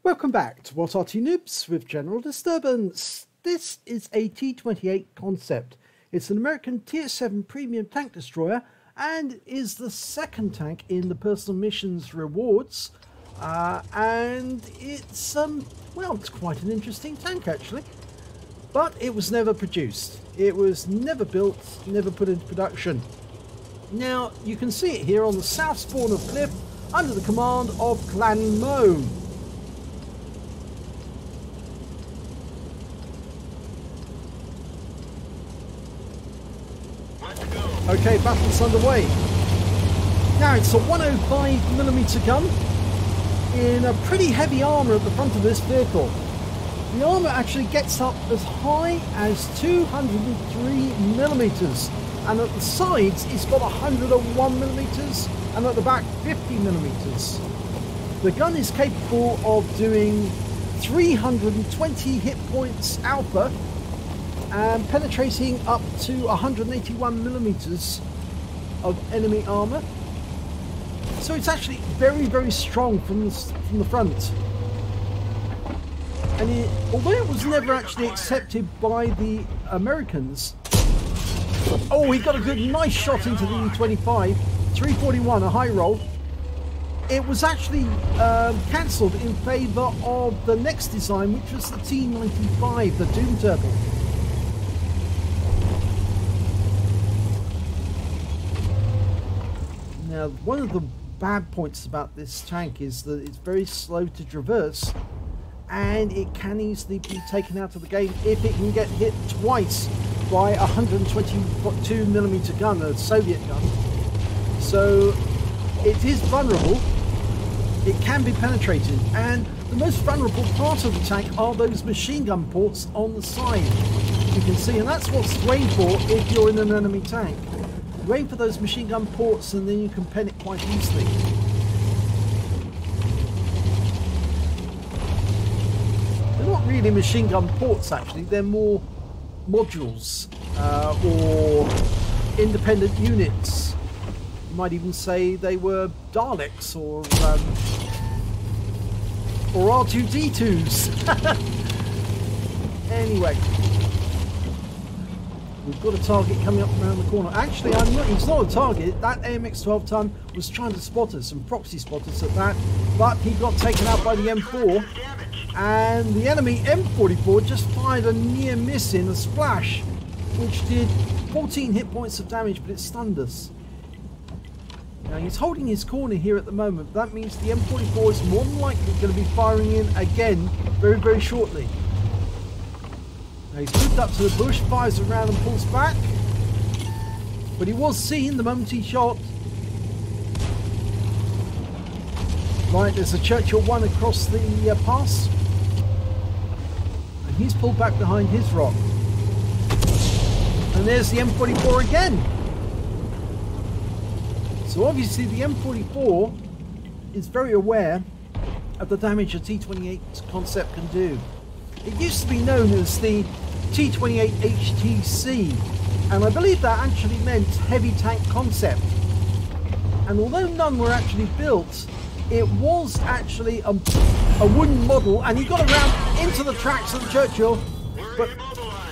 Welcome back to What Arty Noobs with General Disturbance. This is a T28 Concept. It's an American Tier 7 premium tank destroyer and is the second tank in the personal missions rewards. And it's, well, it's quite an interesting tank actually. But it was never produced. It was never built, never put into production. Now, you can see it here on the south spawn of Cliff under the command of ClanMO. Okay, battle's underway. Now it's a 105mm gun in a pretty heavy armour at the front of this vehicle. The armour actually gets up as high as 203mm, and at the sides it's got 101mm, and at the back 50mm. The gun is capable of doing 320 hit points alpha and penetrating up to 181mm of enemy armour. So it's actually very, very strong from the front. And although it was never actually accepted by the Americans, oh, he got a good nice shot into the E25, 341, a high roll. It was actually cancelled in favour of the next design, which was the T95, the Doom Turtle. Now, one of the bad points about this tank is that it's very slow to traverse, and it can easily be taken out of the game if it can get hit twice by a 122mm gun, a Soviet gun. So it is vulnerable. It can be penetrated, and the most vulnerable part of the tank are those machine gun ports on the side. You can see, and that's what's to aim for if you're in an enemy tank. You aim for those machine gun ports and then you can pen it quite easily. They're not really machine gun ports actually, they're more modules or independent units. You might even say they were Daleks or R2-D2s. Anyway. We've got a target coming up around the corner. Actually, it's not a target. That AMX-12 ton was trying to spot us and proxy spot us at that, but he got taken out by the M4, and the enemy M44 just fired a near miss in a splash, which did 14 hit points of damage, but it stunned us. Now he's holding his corner here at the moment. That means the M44 is more than likely going to be firing in again very, very shortly. Now he's moved up to the bush, fires around and pulls back. But he was seen the moment he shot. Right, there's a Churchill 1 across the pass. And he's pulled back behind his rock. And there's the M44 again. So obviously the M44 is very aware of the damage a T28 Concept can do. It used to be known as the T28 HTC, and I believe that actually meant Heavy Tank Concept. And although none were actually built, it was actually a wooden model, and he got around into the tracks of the Churchill, but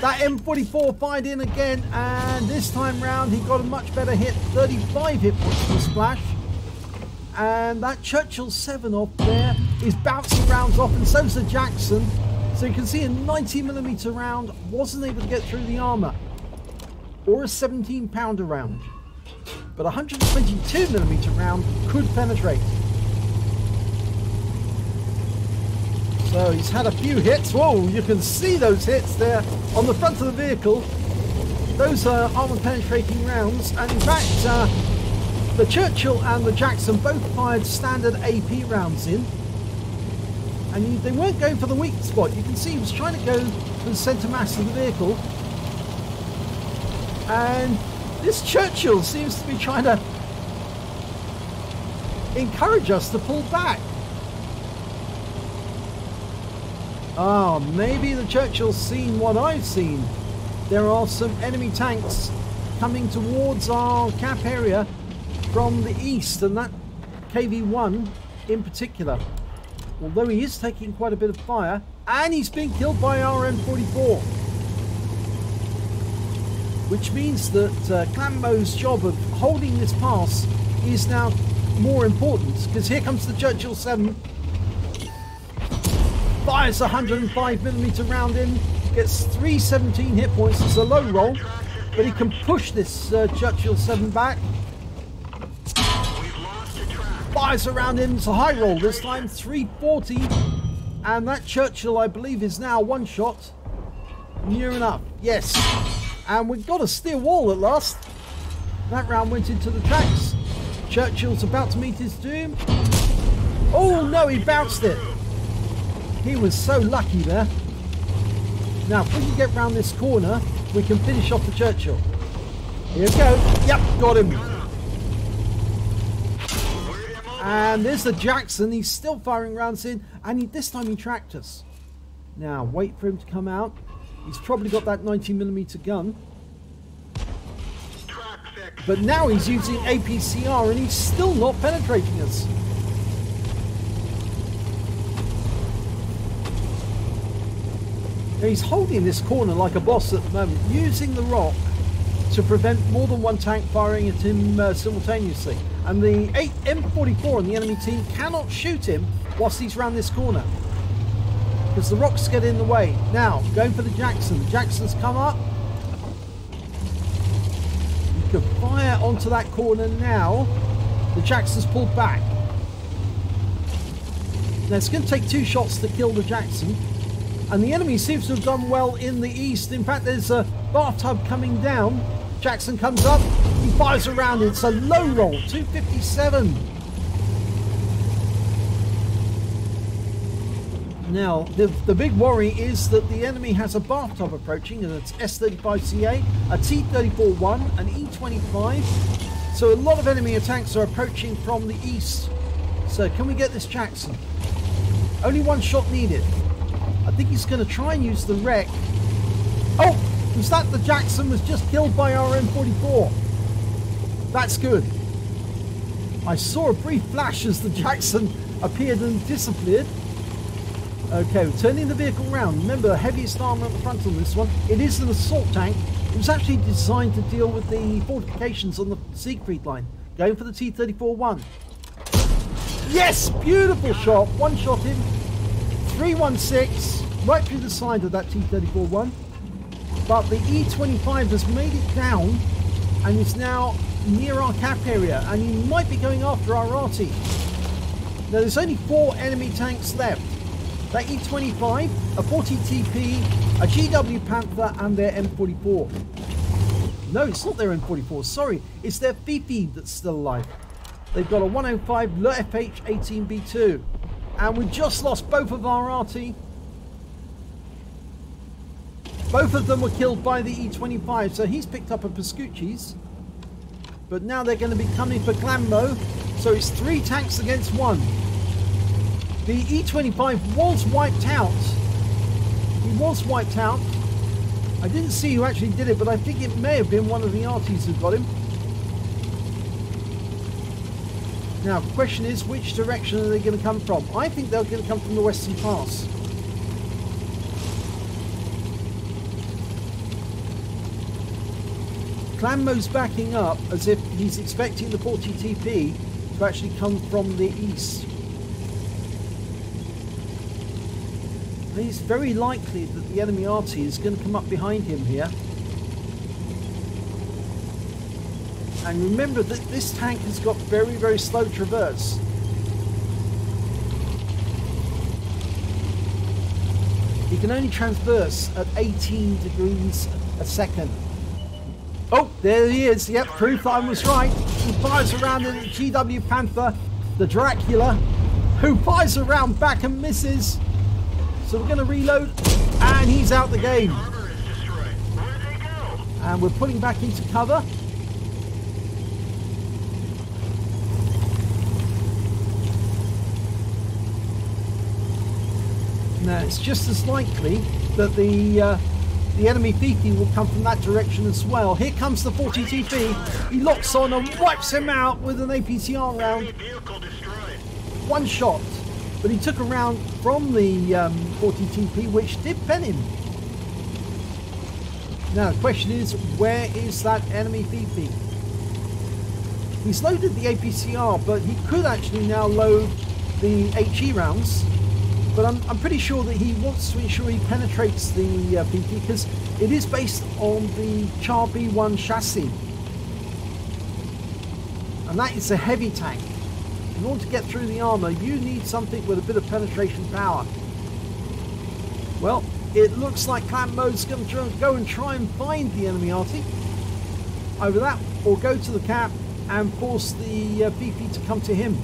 that M44 fired in again, and this time round he got a much better hit, 35 hit points for the splash. And that Churchill 7 off there is bouncing rounds off, and so's the Jackson. So you can see a 90mm round wasn't able to get through the armour, or a 17-pounder round, but a 122mm round could penetrate. So he's had a few hits. Whoa, you can see those hits there on the front of the vehicle. Those are armour penetrating rounds, and in fact the Churchill and the Jackson both fired standard AP rounds in. And they weren't going for the weak spot. You can see he was trying to go for the centre mass of the vehicle. And this Churchill seems to be trying to encourage us to pull back. Ah, maybe the Churchill's seen what I've seen. There are some enemy tanks coming towards our cap area from the east, and that KV-1 in particular. although he is taking quite a bit of fire, and he's being killed by RM44. Which means that ClanMo's job of holding this pass is now more important, because here comes the Churchill 7. Fires a 105mm round in, gets 317 hit points. It's a low roll, but he can push this Churchill 7 back. Fires around him, it's a high roll this time, 340. And that Churchill, I believe, is now one shot. Near enough, yes. And we've got a steel wall at last. That round went into the tracks. Churchill's about to meet his doom. Oh no, he bounced it. He was so lucky there. Now, if we can get round this corner, we can finish off the Churchill. Here we go. Yep, got him. And there's the Jackson. He's still firing rounds in, and this time he tracked us. Now, wait for him to come out. He's probably got that 90mm gun. But now he's using APCR, and he's still not penetrating us. He's holding this corner like a boss at the moment, using the rock to prevent more than one tank firing at him simultaneously. And the M44 on the enemy team cannot shoot him whilst he's round this corner, because the rocks get in the way. Now, going for the Jackson. The Jackson's come up. You can fire onto that corner now. The Jackson's pulled back. Now, it's going to take 2 shots to kill the Jackson. And the enemy seems to have done well in the east. In fact, there's a bathtub coming down. Jackson comes up. He fires around. It's a low roll. 257. Now, the big worry is that the enemy has a bathtub approaching, and it's S35CA, a T34-1, an E25. So a lot of enemy attacks are approaching from the east. So can we get this Jackson? Only 1 shot needed. I think he's going to try and use the wreck. Oh, was that the Jackson was just killed by our M44? That's good. I saw a brief flash as the Jackson appeared and disappeared. Okay, we're turning the vehicle round. Remember, the heaviest armor at the front on this one. It is an assault tank. It was actually designed to deal with the fortifications on the Siegfried line. Going for the T34-1. Yes, beautiful shot. 1 shot in. 316, right through the side of that T34-1. But the E25 has made it down and is now near our cap area, and he might be going after our Arty. Now, there's only 4 enemy tanks left. That E25, a 40TP, a GW Panther, and their M44. No, it's not their M44, sorry. It's their Fifi that's still alive. They've got a 105 Le FH-18B2. And we just lost both of our Arty. Both of them were killed by the E25, so he's picked up a Pascucci's. But now they're going to be coming for ClanMO, so it's 3 tanks against 1. The E25 was wiped out. He was wiped out. I didn't see who actually did it, but I think it may have been one of the Artys who got him. Now, the question is, which direction are they going to come from? I think they're going to come from the Western Pass. ClanMo's backing up as if he's expecting the 40TP to actually come from the east. And it's very likely that the enemy Arty is going to come up behind him here. And remember that this tank has got very, very slow traverse. He can only traverse at 18 degrees a second. Oh, there he is. Yep, proof I was right. He fires around in the GW Panther, the Dracula, who fires around back and misses. So we're going to reload, and he's out the game. And we're pulling back into cover. Now, it's just as likely that the enemy Fifi will come from that direction as well. Here comes the 40TP. He locks on and wipes him out with an APCR round. 1 shot. but he took a round from the 40 TP, which did pen him. Now the question is, where is that enemy VP? He's loaded the APCR, but he could actually now load the HE rounds. But I'm pretty sure that he wants to ensure he penetrates the VP, because it is based on the Char B1 chassis. And that is a heavy tank. In order to get through the armor, you need something with a bit of penetration power. Well, it looks like ClanMo's going to go and try and find the enemy Arty. Either that, or go to the cap and force the VP to come to him.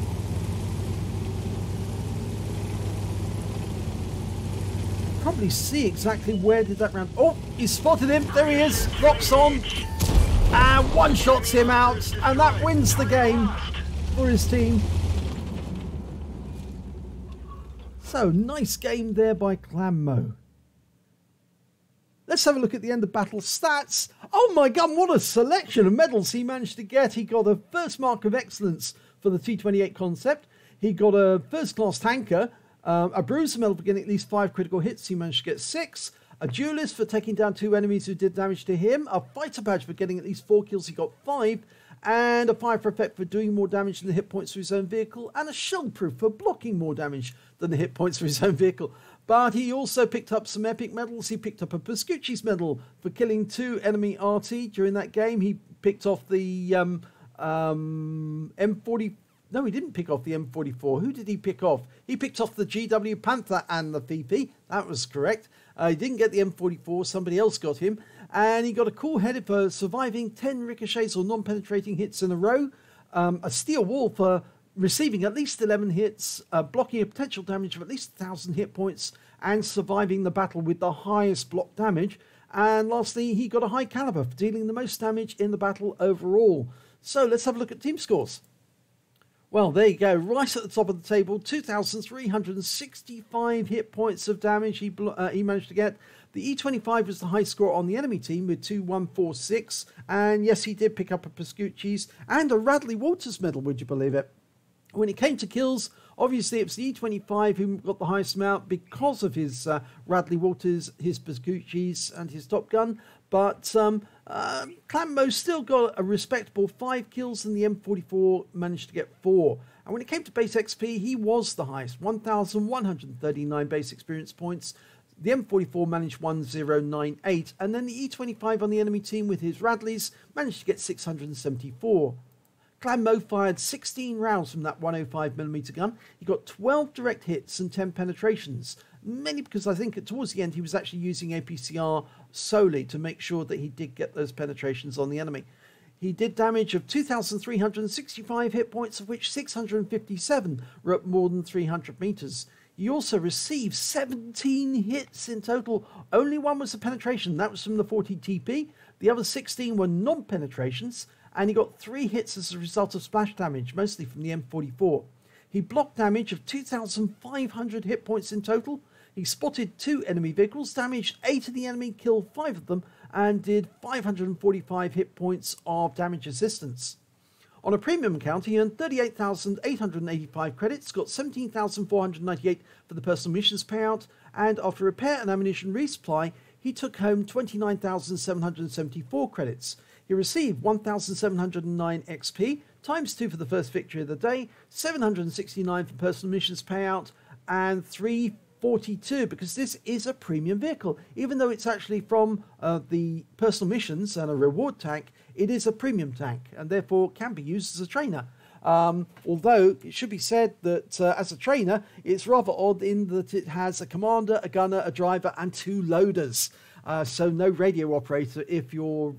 Probably see exactly where did that round... Oh, he spotted him. There he is. Locks on. And one-shots him out. And that wins the game for his team. So, nice game there by ClanMo. Let's have a look at the end of battle stats. Oh my god, what a selection of medals he managed to get. He got a first mark of excellence for the T28 Concept. He got a first class tanker, a bruiser medal for getting at least 5 critical hits. He managed to get 6. A duelist for taking down 2 enemies who did damage to him. A fighter badge for getting at least 4 kills. He got 5. And a fire for effect for doing more damage than the hit points for his own vehicle. And a shield proof for blocking more damage than the hit points for his own vehicle. But he also picked up some epic medals. He picked up a Pascucci's medal for killing 2 enemy Arty during that game. He picked off the M40. No, he didn't pick off the M44. Who did he pick off? He picked off the GW Panther and the VP. That was correct. He didn't get the M44. Somebody else got him. And he got a cool headed for surviving 10 ricochets or non-penetrating hits in a row. A steel wall for receiving at least 11 hits, blocking a potential damage of at least 1,000 hit points, and surviving the battle with the highest block damage. And lastly, he got a high caliber for dealing the most damage in the battle overall. So let's have a look at team scores. Well, there you go, right at the top of the table, 2,365 hit points of damage he managed to get. The E25 was the high score on the enemy team with 2,146, and yes, he did pick up a Pascucci's and a Radley Walters medal, would you believe it? When it came to kills, obviously it was the E25 who got the highest amount because of his Radley Walters, his Pascucci's and his Top Gun. But ClanMo still got a respectable 5 kills, and the M44 managed to get 4. And when it came to base XP, he was the highest, 1,139 base experience points. The M44 managed 1098, and then the E25 on the enemy team with his Radleys managed to get 674. ClanMo fired 16 rounds from that 105mm gun. He got 12 direct hits and 10 penetrations. Mainly because I think towards the end he was actually using APCR solely to make sure that he did get those penetrations on the enemy. He did damage of 2,365 hit points, of which 657 were at more than 300 meters. He also received 17 hits in total. Only one was a penetration. That was from the 40 TP. The other 16 were non-penetrations. And he got 3 hits as a result of splash damage, mostly from the M44. He blocked damage of 2,500 hit points in total. He spotted 2 enemy vehicles, damaged 8 of the enemy, killed 5 of them, and did 545 hit points of damage assistance. On a premium account, he earned 38,885 credits, got 17,498 for the personal missions payout, and after repair and ammunition resupply, he took home 29,774 credits. He received 1,709 XP, times 2 for the first victory of the day, 769 for personal missions payout, and 342, because this is a premium vehicle. Even though it's actually from the personal missions and a reward tank, it is a premium tank, and therefore can be used as a trainer. Although it should be said that as a trainer, it's rather odd in that it has a commander, a gunner, a driver, and 2 loaders. So no radio operator if your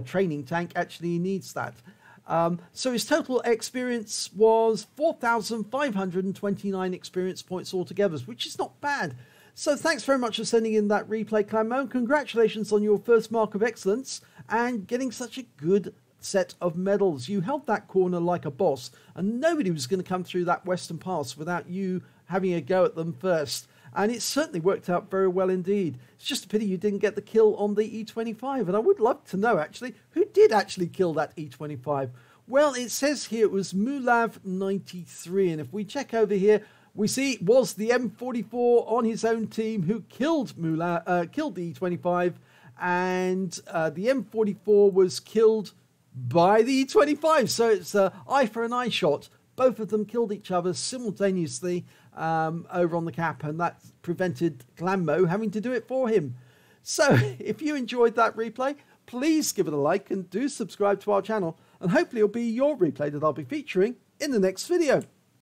training tank actually needs that. So his total experience was 4,529 experience points altogether, which is not bad. So thanks very much for sending in that replay, ClanMo. Congratulations on your first mark of excellence and getting such a good set of medals. You held that corner like a boss, and nobody was going to come through that Western Pass without you having a go at them first. And it certainly worked out very well indeed. It's just a pity you didn't get the kill on the E25. And I would love to know, actually, who did actually kill that E25? Well, it says here it was Mulav93. And if we check over here, we see it was the M44 on his own team who killed killed the E25, and the M44 was killed by the E25. So it's an eye for an eye shot. Both of them killed each other simultaneously over on the cap, and that prevented ClanMO having to do it for him. So if you enjoyed that replay, please give it a like and do subscribe to our channel, and hopefully it'll be your replay that I'll be featuring in the next video.